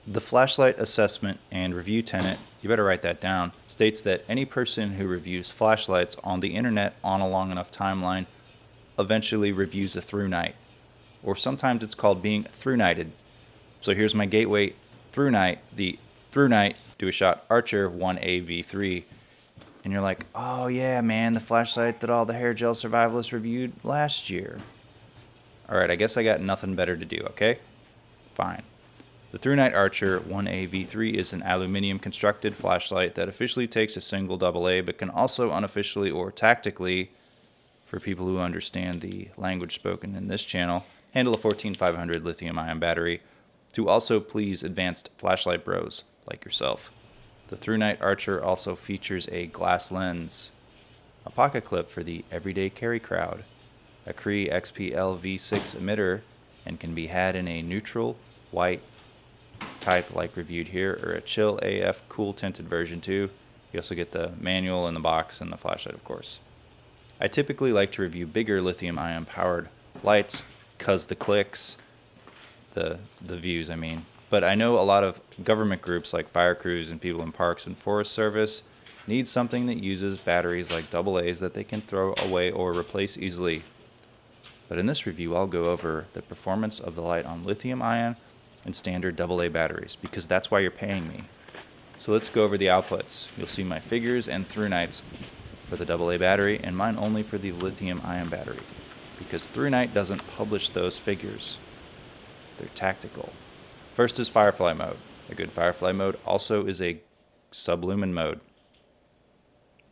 The flashlight assessment and review tenet, you better write that down, states that any person who reviews flashlights on the internet on a long enough timeline eventually reviews a Thrunite, or sometimes it's called being Thrunited. So here's my gateway Thrunite, the Thrunite Do-A-Shot Archer 1A V3. And you're like, oh yeah, man, the flashlight that all the hair gel survivalists reviewed last year. Alright, I guess I got nothing better to do, okay? Fine. The Thrunite Archer 1A V3 is an aluminum constructed flashlight that officially takes a single AA, but can also unofficially or tactically, for people who understand the language spoken in this channel, handle a 14500 lithium-ion battery to also please advanced flashlight bros like yourself. The Thrunite Archer also features a glass lens, a pocket clip for the everyday carry crowd, a Cree XP-LV6 emitter, and can be had in a neutral, white, type like reviewed here, or a chill AF cool tinted version too. You also get the manual in the box and the flashlight, of course. I typically like to review bigger lithium ion powered lights cause the clicks, the views I mean. But I know a lot of government groups like fire crews and people in parks and forest service need something that uses batteries like AA's that they can throw away or replace easily. But in this review I'll go over the performance of the light on lithium ion and standard AA batteries, because that's why you're paying me. So let's go over the outputs. You'll see my figures and Thrunites for the AA battery, and mine only for the lithium-ion battery, because Thrunite doesn't publish those figures. They're tactical. First is Firefly mode. A good Firefly mode also is a sublumen mode.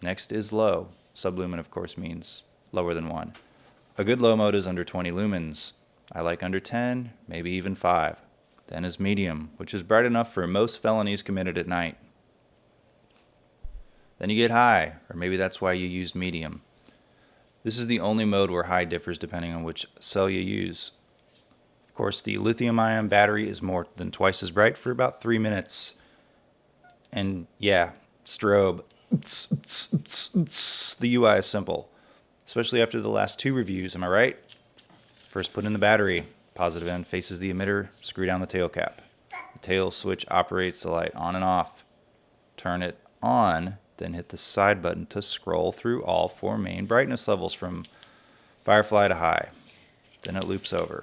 Next is low. Sublumen, of course, means lower than 1. A good low mode is under 20 lumens. I like under 10, maybe even 5. Then is medium, which is bright enough for most felonies committed at night. Then you get high, or maybe that's why you used medium. This is the only mode where high differs depending on which cell you use. Of course, the lithium-ion battery is more than twice as bright for about 3 minutes. And yeah, strobe. The UI is simple, especially after the last 2 reviews, am I right? First, put in the battery. Positive end faces the emitter, screw down the tail cap. The tail switch operates the light on and off. Turn it on, then hit the side button to scroll through all 4 main brightness levels from Firefly to high. Then it loops over.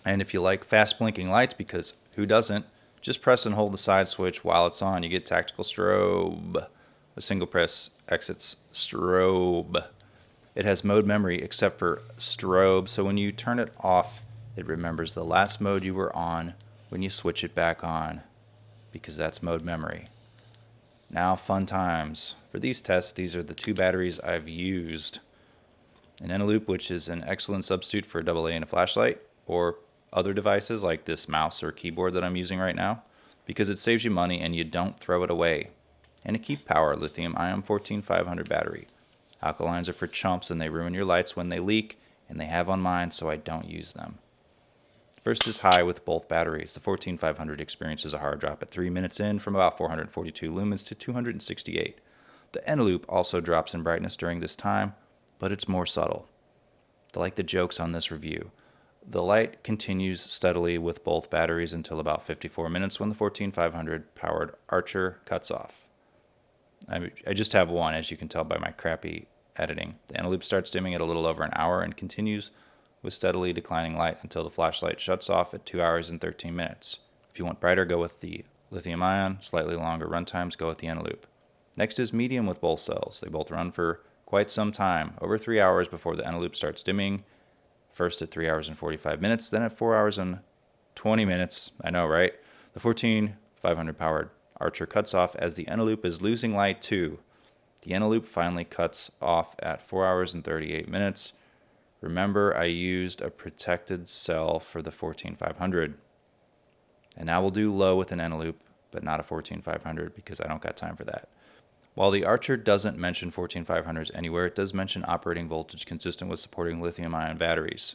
And if you like fast blinking lights, because who doesn't, just press and hold the side switch while it's on. You get tactical strobe. A single press exits strobe. It has mode memory except for strobe, so when you turn it off, it remembers the last mode you were on when you switch it back on, because that's mode memory. Now, fun times. For these tests, these are the 2 batteries I've used. An Eneloop, which is an excellent substitute for a AA and a flashlight, or other devices like this mouse or keyboard that I'm using right now, because it saves you money and you don't throw it away. And a Keep Power lithium-ion 14500 battery. Alkalines are for chumps and they ruin your lights when they leak, and they have on mine, so I don't use them. First is high with both batteries. The 14500 experiences a hard drop at 3 minutes in from about 442 lumens to 268. The Eneloop also drops in brightness during this time, but it's more subtle. I like the jokes on this review. The light continues steadily with both batteries until about 54 minutes when the 14500 powered Archer cuts off. I just have one, as you can tell by my crappy editing. The Eneloop starts dimming at a little over an hour and continues with steadily declining light until the flashlight shuts off at 2 hours and 13 minutes. If you want brighter, go with the lithium-ion. Slightly longer runtimes, go with the Eneloop. Next is medium with both cells. They both run for quite some time, over 3 hours before the Eneloop starts dimming. First at 3 hours and 45 minutes, then at 4 hours and 20 minutes. I know, right? The 14500 powered Archer cuts off as the Eneloop is losing light too. The Eneloop finally cuts off at 4 hours and 38 minutes. Remember, I used a protected cell for the 14500. And now we'll do low with an Eneloop, but not a 14500 because I don't got time for that. While the Archer doesn't mention 14500s anywhere, it does mention operating voltage consistent with supporting lithium-ion batteries.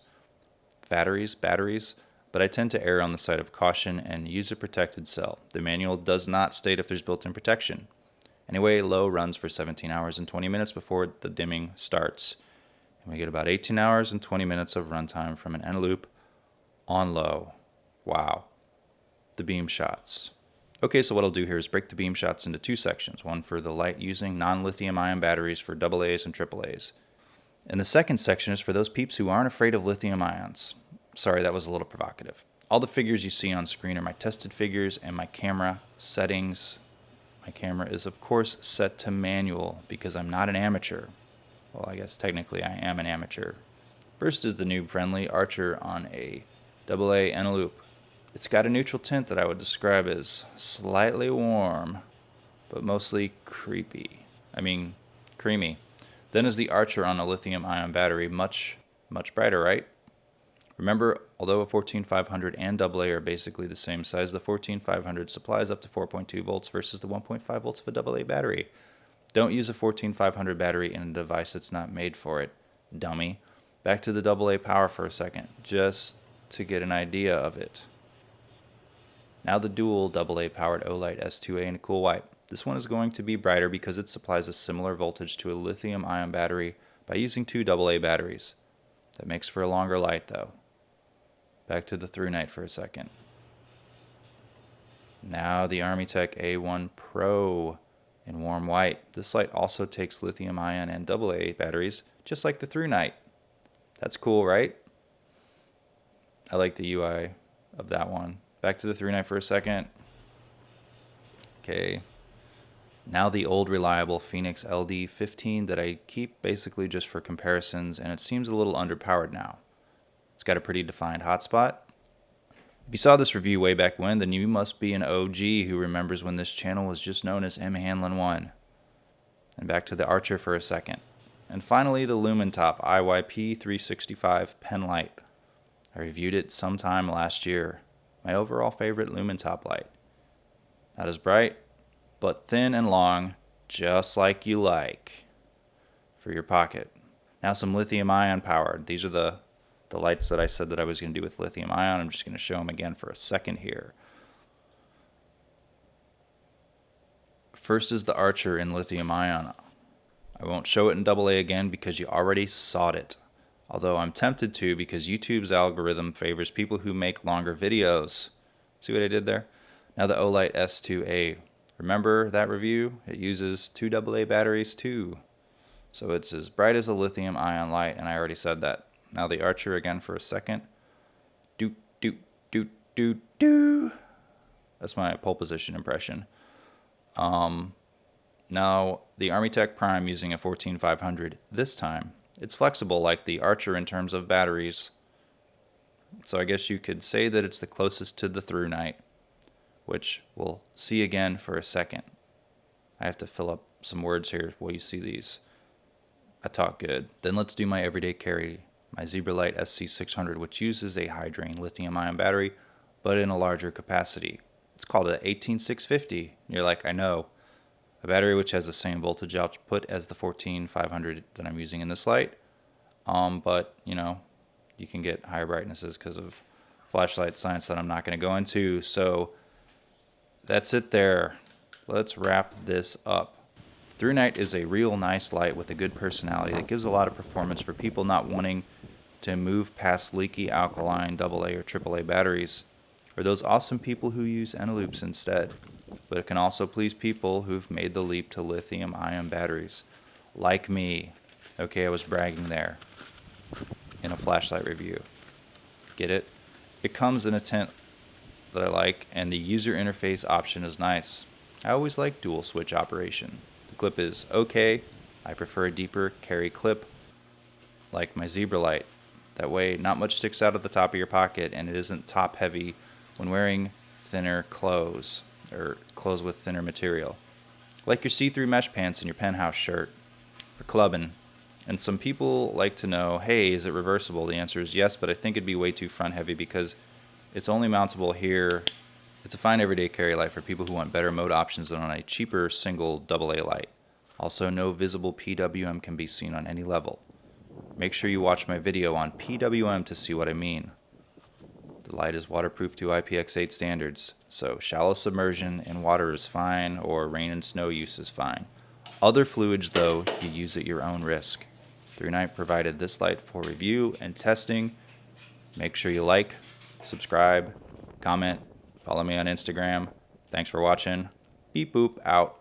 Batteries, but I tend to err on the side of caution and use a protected cell. The manual does not state if there's built-in protection. Anyway, low runs for 17 hours and 20 minutes before the dimming starts. And we get about 18 hours and 20 minutes of runtime from an Eneloop on low. Wow. the beam shots. Okay, so what I'll do here is break the beam shots into two sections, one for the light using non-lithium ion batteries for AA's and AAA's. And the second section is for those peeps who aren't afraid of lithium ions. Sorry, that was a little provocative. All the figures you see on screen are my tested figures and my camera settings. My camera is, of course, set to manual because I'm not an amateur. Well, I guess technically I am an amateur. First is the noob-friendly Archer on a AA Eneloop. It's got a neutral tint that I would describe as slightly warm, but mostly creamy. Then is the Archer on a lithium-ion battery, much brighter, right? Remember, although a 14500 and AA are basically the same size, the 14500 supplies up to 4.2 volts versus the 1.5 volts of a AA battery. Don't use a 14500 battery in a device that's not made for it, dummy. Back to the AA power for a second, just to get an idea of it. Now the dual AA powered Olight S2A in a cool white. This one is going to be brighter because it supplies a similar voltage to a lithium ion battery by using two AA batteries. That makes for a longer light though. Back to the Thrunite for a second. Now the Armytek A1 Pro in warm white. This light also takes lithium ion and AA batteries, just like the Thrunite. That's cool, right? I like the UI of that one. Back to the Thrunite for a second. Okay. Now the old reliable Feinx LD15 that I keep basically just for comparisons, and it seems a little underpowered now. It's got a pretty defined hotspot. If you saw this review way back when, then you must be an OG who remembers when this channel was just known as Hanlen 1. And back to the Archer for a second. And finally the Lumintop IYP-365 pen light. I reviewed it sometime last year. My overall favorite Lumintop light. Not as bright, but thin and long, just like you like, for your pocket. Now some lithium ion powered. These are the lights that I said that I was going to do with lithium ion. I'm just going to show them again for a second here. First is the Archer in lithium ion. I won't show it in AA again because you already saw it. Although I'm tempted to because YouTube's algorithm favors people who make longer videos. See what I did there? Now the Olight S2A. Remember that review? It uses two AA batteries too. So it's as bright as a lithium ion light, and I already said that. Now the Archer again for a second. Doot, doot, doot, doot, doot. That's my pole position impression. Now the Armytek Prime using a 14500 this time. It's flexible like the Archer in terms of batteries. So I guess you could say that it's the closest to the Thrunite, which we'll see again for a second. I have to fill up some words here while you see these. I talk good. Then let's do my everyday carry, my Zebralight SC600, which uses a high-drain lithium-ion battery, but in a larger capacity. It's called a 18650. You're like, I know. A battery which has the same voltage output as the 14500 that I'm using in this light, but you know, you can get higher brightnesses because of flashlight science that I'm not going to go into. So that's it there. Let's wrap this up. Thrunite is a real nice light with a good personality that gives a lot of performance for people not wanting to move past leaky alkaline AA or AAA batteries, or those awesome people who use Eneloops instead. But it can also please people who've made the leap to lithium-ion batteries, like me. Okay, I was bragging there in a flashlight review. Get it? It comes in a tint that I like, and the user interface option is nice. I always like dual switch operation. The clip is okay. I prefer a deeper carry clip, like my Zebralight. That way, not much sticks out of the top of your pocket, and it isn't top heavy when wearing thinner clothes, or clothes with thinner material. Like your see-through mesh pants and your penthouse shirt for clubbing. And some people like to know, hey, is it reversible? The answer is yes, but I think it'd be way too front heavy because it's only mountable here. It's a fine everyday carry light for people who want better mode options than on a cheaper single AA light. Also, no visible PWM can be seen on any level. Make sure you watch my video on PWM to see what I mean. The light is waterproof to IPX8 standards, so shallow submersion in water is fine, or rain and snow use is fine. Other fluids, though, you use at your own risk. Thrunite provided this light for review and testing. Make sure you like, subscribe, comment, Follow me on Instagram. Thanks for watching. Beep boop out.